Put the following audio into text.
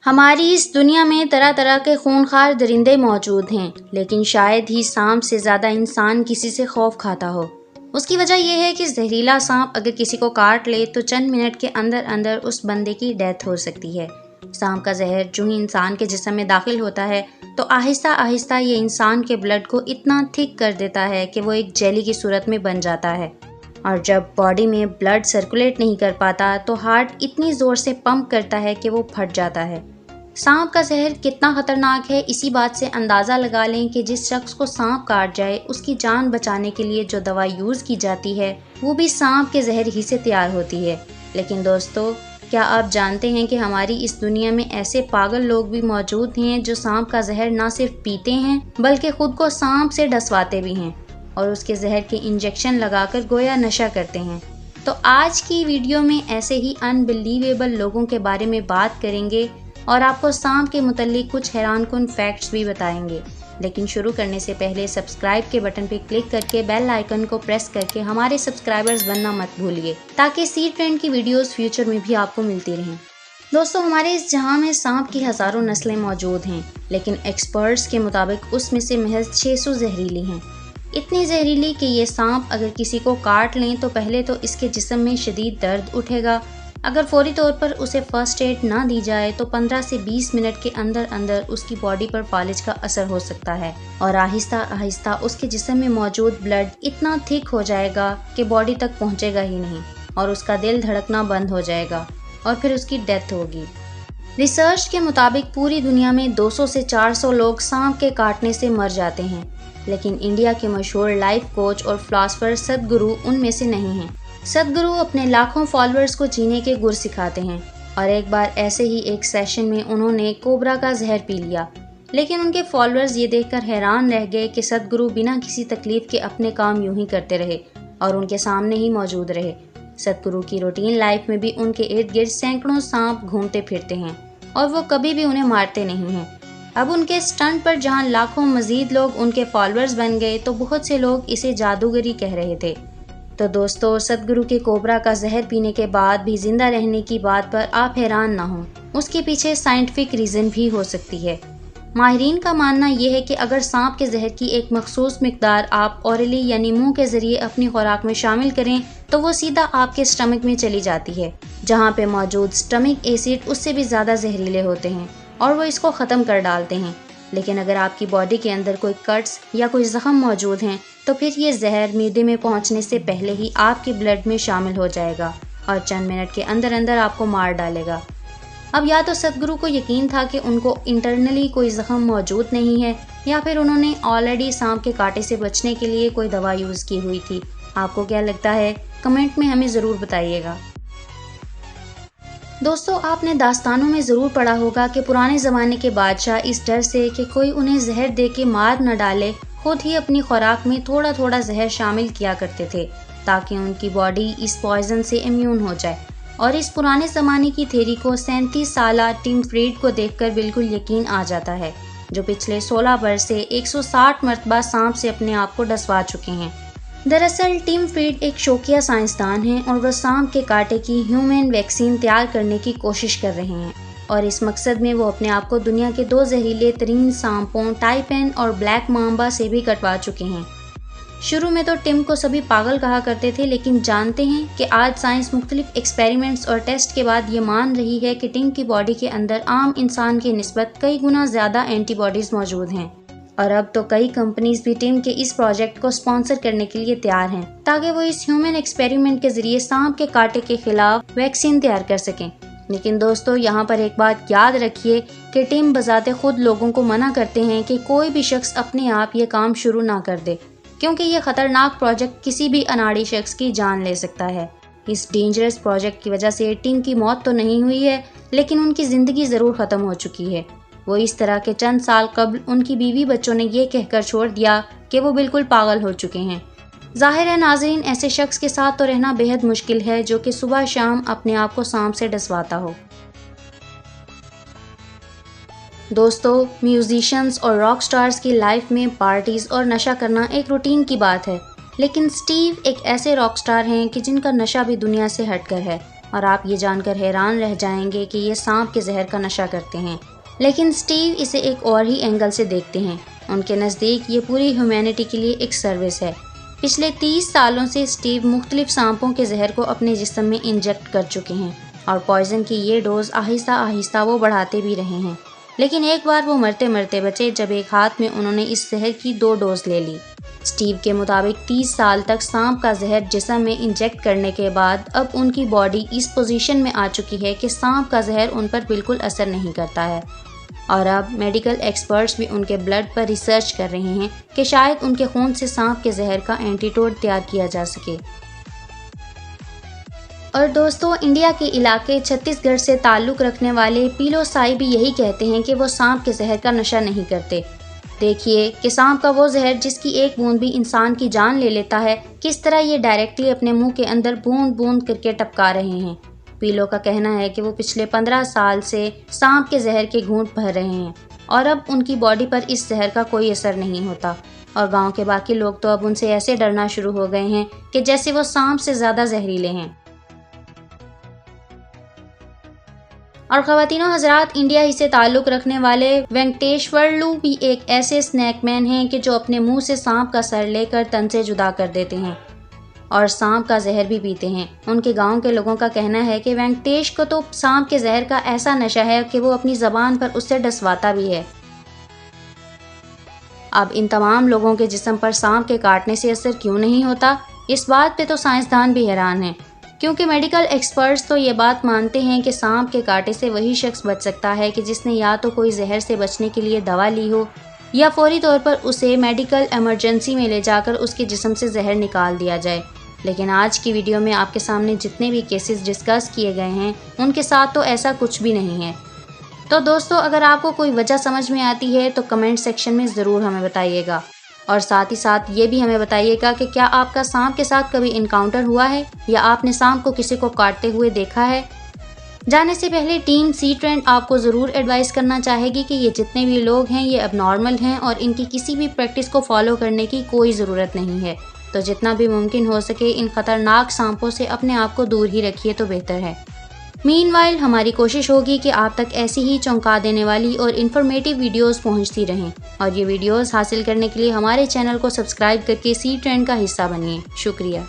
हमारी इस दुनिया में तरह तरह के खूंखार दरिंदे मौजूद हैं, लेकिन शायद ही सांप से ज़्यादा इंसान किसी से खौफ खाता हो। उसकी वजह यह है कि जहरीला सांप अगर किसी को काट ले तो चंद मिनट के अंदर अंदर उस बंदे की डेथ हो सकती है। सांप का जहर जो ही इंसान के जिस्म में दाखिल होता है तो आहिस्ता आहिस्ता ये इंसान के ब्लड को इतना थिक कर देता है कि वो एक जेली की सूरत में बन जाता है। और जब बॉडी में ब्लड सर्कुलेट नहीं कर पाता तो हार्ट इतनी ज़ोर से पंप करता है कि वो फट जाता है। सांप का जहर कितना खतरनाक है इसी बात से अंदाज़ा लगा लें कि जिस शख्स को सांप काट जाए उसकी जान बचाने के लिए जो दवा यूज़ की जाती है वो भी सांप के जहर ही से तैयार होती है। लेकिन दोस्तों, क्या आप जानते हैं कि हमारी इस दुनिया में ऐसे पागल लोग भी मौजूद हैं जो सांप का जहर ना सिर्फ पीते हैं बल्कि खुद को सांप से डसवाते भी हैं और उसके जहर के इंजेक्शन लगाकर गोया नशा करते हैं। तो आज की वीडियो में ऐसे ही अनबिलीवेबल लोगों के बारे में बात करेंगे और आपको सांप के मुताल्लिक कुछ हैरानकुन फैक्ट्स भी बताएंगे। लेकिन शुरू करने से पहले सब्सक्राइब के बटन पर क्लिक करके बेल आइकन को प्रेस करके हमारे सब्सक्राइबर्स बनना मत भूलिए ताकि सी ट्रेंड की वीडियोस फ्यूचर में भी आपको मिलती रहें। दोस्तों, हमारे इस जहां में सांप की हज़ारों नस्लें मौजूद हैं, लेकिन एक्सपर्ट्स के मुताबिक उसमें से महज 600 जहरीली हैं। इतनी जहरीली कि ये सांप अगर किसी को काट लें तो पहले तो इसके जिस्म में शदीद दर्द उठेगा। अगर फौरी तौर पर उसे फर्स्ट एड ना दी जाए तो 15 से 20 मिनट के अंदर अंदर उसकी बॉडी पर फालिज का असर हो सकता है और आहिस्ता आहिस्ता उसके जिस्म में मौजूद ब्लड इतना थिक हो जाएगा कि बॉडी तक पहुंचेगा ही नहीं और उसका दिल धड़कना बंद हो जाएगा और फिर उसकी डेथ होगी। रिसर्च के मुताबिक पूरी दुनिया में 200 से 400 लोग सांप के काटने से मर जाते हैं, लेकिन इंडिया के मशहूर लाइफ कोच और फिलॉसफर सदगुरु उनमें से नहीं हैं। सदगुरु अपने लाखों फॉलोअर्स को जीने के गुर सिखाते हैं और एक बार ऐसे ही एक सेशन में उन्होंने कोबरा का जहर पी लिया, लेकिन उनके फॉलोअर्स ये देखकर हैरान रह गए कि सदगुरु बिना किसी तकलीफ के अपने काम यूं ही करते रहे और उनके सामने ही मौजूद रहे। सदगुरु की रूटीन लाइफ में भी उनके इर्द गिर्द सैकड़ों सांप घूमते फिरते हैं और वो कभी भी उन्हें मारते नहीं हैं। अब उनके स्टंट पर जहाँ लाखों मजीद लोग उनके फॉलोअर्स बन गए तो बहुत से लोग इसे जादूगरी कह रहे थे। तो दोस्तों, सदगुरु के कोबरा का जहर पीने के बाद भी जिंदा रहने की बात पर आप हैरान ना हों, उसके पीछे साइंटिफिक रीज़न भी हो सकती है। माहिरीन का मानना यह है कि अगर सांप के जहर की एक मखसूस मिकदार आप ओरली यानी मुंह के जरिए अपनी खुराक में शामिल करें तो वो सीधा आपके स्टमक में चली जाती है, जहाँ पे मौजूद स्टमक एसिड उससे भी ज़्यादा जहरीले होते हैं और वो इसको ख़त्म कर डालते हैं। लेकिन अगर आपकी बॉडी के अंदर कोई कट्स या कोई ज़ख्म मौजूद हैं तो फिर ये जहर मैदे में पहुंचने से पहले ही आपके ब्लड में शामिल हो जाएगा और चंद मिनट के अंदर अंदर आपको मार डालेगा। अब या तो सदगुरु को यकीन था कि उनको इंटरनली कोई ज़ख्म मौजूद नहीं है या फिर उन्होंने ऑलरेडी सांप के कांटे से बचने के लिए कोई दवा यूज़ की हुई थी। आपको क्या लगता है? कमेंट में हमें ज़रूर बताइएगा। दोस्तों, आपने दास्तानों में ज़रूर पढ़ा होगा कि पुराने ज़माने के बादशाह इस डर से कि कोई उन्हें जहर दे के मार न डाले खुद ही अपनी खुराक में थोड़ा थोड़ा जहर शामिल किया करते थे ताकि उनकी बॉडी इस पॉइजन से इम्यून हो जाए। और इस पुराने ज़माने की थ्योरी को 37 साला टिम फ्रीड को देखकर बिल्कुल यकीन आ जाता है, जो पिछले 16 वर्ष से 160 मरतबा सांप से अपने आप को डसवा चुके हैं। दरअसल टिम फ्रीड एक शौकिया साइंसदान हैं और वह सांप के कांटे की ह्यूमन वैक्सीन तैयार करने की कोशिश कर रहे हैं और इस मकसद में वो अपने आप को दुनिया के 2 जहरीले तरीन सांपों टाइपेन और ब्लैक मांबा से भी कटवा चुके हैं। शुरू में तो टिम को सभी पागल कहा करते थे, लेकिन जानते हैं कि आज साइंस मुख्तलिफ एक्सपेरिमेंट्स और टेस्ट के बाद ये मान रही है कि टिम की बॉडी के अंदर आम इंसान की निस्बत कई गुना ज़्यादा एंटीबॉडीज़ मौजूद हैं और अब तो कई कंपनीज भी टिम के इस प्रोजेक्ट को स्पॉन्सर करने के लिए तैयार हैं ताकि वो इस ह्यूमन एक्सपेरिमेंट के जरिए सांप के कांटे के खिलाफ वैक्सीन तैयार कर सकें। लेकिन दोस्तों, यहाँ पर एक बात याद रखिए कि टिम बजाते खुद लोगों को मना करते हैं कि कोई भी शख्स अपने आप ये काम शुरू ना कर दे, क्योंकि ये खतरनाक प्रोजेक्ट किसी भी अनाड़ी शख्स की जान ले सकता है। इस डेंजरस प्रोजेक्ट की वजह से टिम की मौत तो नहीं हुई है, लेकिन उनकी ज़िंदगी ज़रूर ख़त्म हो चुकी है। वो इस तरह के चंद साल कबल उनकी बीवी बच्चों ने ये कहकर छोड़ दिया कि वो बिल्कुल पागल हो चुके हैं। जाहिर है नाज़रीन, ऐसे शख्स के साथ तो रहना बेहद मुश्किल है जो कि सुबह शाम अपने आप को सांप से डसवाता हो। दोस्तों, म्यूजिशियंस और रॉक स्टार्स की लाइफ में पार्टीज और नशा करना एक रूटीन की बात है, लेकिन स्टीव एक ऐसे रॉक स्टार हैं कि जिनका नशा भी दुनिया से हटकर है और आप ये जानकर हैरान रह जाएंगे कि ये सांप के जहर का नशा करते हैं। लेकिन स्टीव इसे एक और ही एंगल से देखते हैं। उनके नज़दीक ये पूरी ह्यूमैनिटी के लिए एक सर्विस है। पिछले 30 सालों से स्टीव मुख्तलिफ सांपों के जहर को अपने जिस्म में इंजेक्ट कर चुके हैं और पॉइजन की ये डोज आहिस्ता आहिस्ता वो बढ़ाते भी रहे हैं। लेकिन एक बार वो मरते मरते बचे जब एक हाथ में उन्होंने इस जहर की 2 डोज ले ली। स्टीव के मुताबिक 30 साल तक सांप का जहर जिस्म में इंजेक्ट करने के बाद अब उनकी बॉडी इस पोजीशन में आ चुकी है कि सांप का जहर उन पर बिल्कुल असर नहीं करता है। और अब मेडिकल एक्सपर्ट्स भी उनके ब्लड पर रिसर्च कर रहे हैं कि शायद उनके खून से सांप के जहर का एंटीडोट तैयार किया जा सके। और दोस्तों, इंडिया के इलाके छत्तीसगढ़ से ताल्लुक़ रखने वाले पीलो साई भी यही कहते हैं कि वो सांप के जहर का नशा नहीं करते। देखिए कि सांप का वो जहर जिसकी एक बूंद भी इंसान की जान ले लेता है, किस तरह ये डायरेक्टली अपने मुंह के अंदर बूंद बूंद करके टपका रहे हैं। पीलो का कहना है कि वो पिछले 15 साल से सांप के जहर के घूंट भर रहे हैं और अब उनकी बॉडी पर इस जहर का कोई असर नहीं होता। और गांव के बाकी लोग तो अब उनसे ऐसे डरना शुरू हो गए हैं कि जैसे वो सांप से ज़्यादा जहरीले हैं। और ख़वातीनो हज़रात, इंडिया ही से ताल्लुक़ रखने वाले वेंकटेश्वरलू भी एक ऐसे स्नैकमैन हैं कि जो अपने मुंह से सांप का सर लेकर तन से जुदा कर देते हैं और सांप का जहर भी पीते हैं। उनके गांव के लोगों का कहना है कि वेंकटेश को तो सांप के जहर का ऐसा नशा है कि वो अपनी ज़बान पर उससे डसवाता भी है। अब इन तमाम लोगों के जिस्म पर सांप के काटने से असर क्यों नहीं होता, इस बात पे तो साइंसदान भी हैरान हैं, क्योंकि मेडिकल एक्सपर्ट्स तो ये बात मानते हैं कि सांप के काटे से वही शख्स बच सकता है कि जिसने या तो कोई जहर से बचने के लिए दवा ली हो या फौरी तौर पर उसे मेडिकल इमरजेंसी में ले जाकर उसके जिस्म से जहर निकाल दिया जाए। लेकिन आज की वीडियो में आपके सामने जितने भी केसेस डिस्कस किए गए हैं उनके साथ तो ऐसा कुछ भी नहीं है। तो दोस्तों, अगर आपको कोई वजह समझ में आती है तो कमेंट सेक्शन में ज़रूर हमें बताइएगा और साथ ही साथ ये भी हमें बताइएगा कि क्या आपका सांप के साथ कभी इनकाउंटर हुआ है या आपने सांप को किसी को काटते हुए देखा है। जाने से पहले टीम सी ट्रेंड आपको ज़रूर एडवाइस करना चाहेगी कि ये जितने भी लोग हैं ये अबनॉर्मल हैं और इनकी किसी भी प्रैक्टिस को फॉलो करने की कोई ज़रूरत नहीं है। तो जितना भी मुमकिन हो सके इन ख़तरनाक सांपों से अपने आप को दूर ही रखिए तो बेहतर है। मीनवाइल हमारी कोशिश होगी कि आप तक ऐसी ही चौंका देने वाली और इन्फॉर्मेटिव वीडियोस पहुंचती रहें और ये वीडियोस हासिल करने के लिए हमारे चैनल को सब्सक्राइब करके सी ट्रेंड का हिस्सा बनिए। शुक्रिया।